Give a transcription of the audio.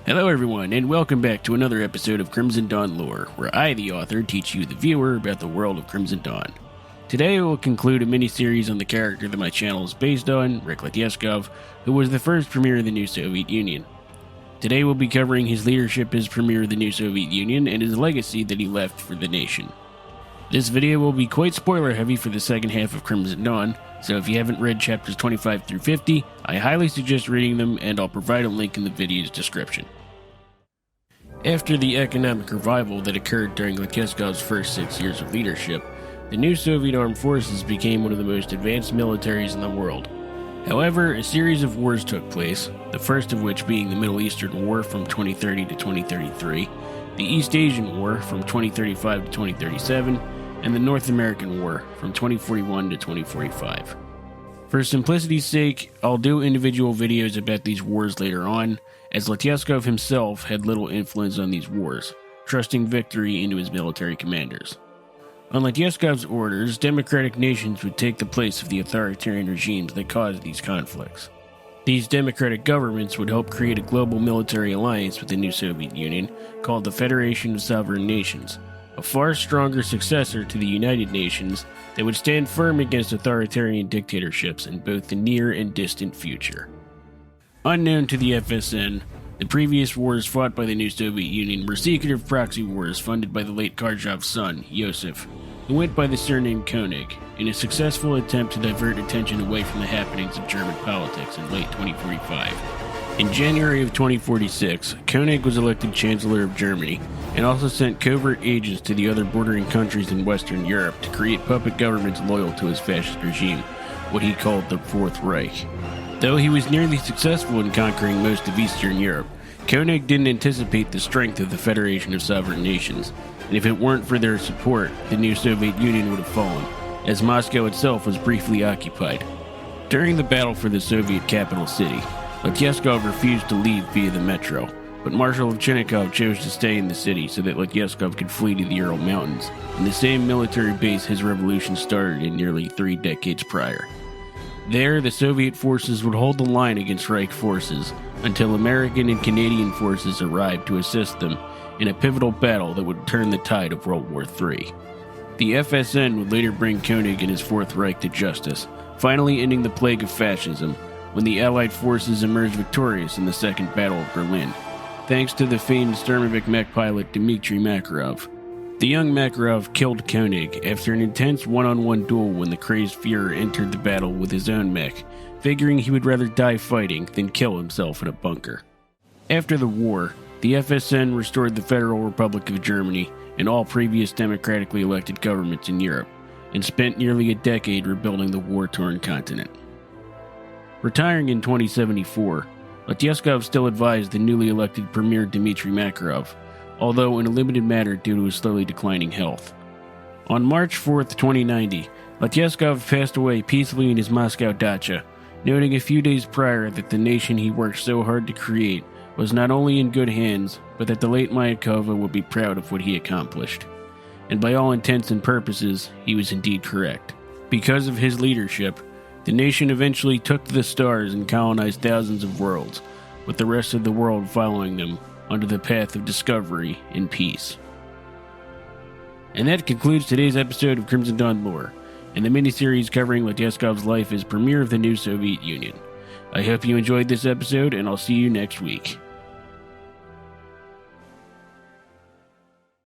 Hello everyone, and welcome back to another episode of Crimson Dawn Lore, where I, the author, teach you, the viewer, about the world of Crimson Dawn. Today I will conclude a mini-series on the character that my channel is based on, Rik Latyeskov, who was the first premier of the new Soviet Union. Today we'll be covering his leadership as premier of the new Soviet Union and his legacy that he left for the nation. This video will be quite spoiler heavy for the second half of Crimson Dawn, so if you haven't read chapters 25 through 50, I highly suggest reading them, and I'll provide a link in the video's description. After the economic revival that occurred during Latyeskov's first 6 years of leadership, the new Soviet armed forces became one of the most advanced militaries in the world. However, a series of wars took place, the first of which being the Middle Eastern War from 2030 to 2033, the East Asian War from 2035 to 2037, and the North American War from 2041 to 2045. For simplicity's sake, I'll do individual videos about these wars later on, as Latyeskov himself had little influence on these wars, trusting victory into his military commanders. On Latyeskov's orders, democratic nations would take the place of the authoritarian regimes that caused these conflicts. These democratic governments would help create a global military alliance with the new Soviet Union called the Federation of Sovereign Nations, a far stronger successor to the United Nations that would stand firm against authoritarian dictatorships in both the near and distant future. Unknown to the FSN, the previous wars fought by the new Soviet Union were secretive proxy wars funded by the late Kharjov's son, Yosef, who went by the surname Koenig, in a successful attempt to divert attention away from the happenings of German politics in late 2045. In January of 2046, Koenig was elected Chancellor of Germany, and also sent covert agents to the other bordering countries in Western Europe to create puppet governments loyal to his fascist regime, what he called the Fourth Reich. Though he was nearly successful in conquering most of Eastern Europe, Koenig didn't anticipate the strength of the Federation of Sovereign Nations, and if it weren't for their support, the new Soviet Union would have fallen, as Moscow itself was briefly occupied. During the battle for the Soviet capital city, Latyeskov refused to leave via the metro, but Marshal Ovchinnikov chose to stay in the city so that Latyeskov could flee to the Ural Mountains, in the same military base his revolution started in nearly 3 decades prior. There, the Soviet forces would hold the line against Reich forces until American and Canadian forces arrived to assist them in a pivotal battle that would turn the tide of World War III. The FSN would later bring Koenig and his Fourth Reich to justice, finally ending the plague of fascism when the Allied forces emerged victorious in the Second Battle of Berlin, thanks to the famed Sturmovik mech pilot Dmitry Makarov. The young Makarov killed Koenig after an intense one-on-one duel when the crazed Fuhrer entered the battle with his own mech, figuring he would rather die fighting than kill himself in a bunker. After the war, the FSN restored the Federal Republic of Germany and all previous democratically elected governments in Europe, and spent nearly a decade rebuilding the war-torn continent. Retiring in 2074, Latyeskov still advised the newly elected Premier Dmitry Makarov, although in a limited manner due to his slowly declining health. On March 4, 2090, Latyeskov passed away peacefully in his Moscow dacha, noting a few days prior that the nation he worked so hard to create was not only in good hands, but that the late Mayakova would be proud of what he accomplished. And by all intents and purposes, he was indeed correct. Because of his leadership, the nation eventually took to the stars and colonized thousands of worlds, with the rest of the world following them onto the path of discovery and peace. And that concludes today's episode of Crimson Dawn Lore, and the miniseries covering Latyeskov's life as premier of the new Soviet Union. I hope you enjoyed this episode, and I'll see you next week.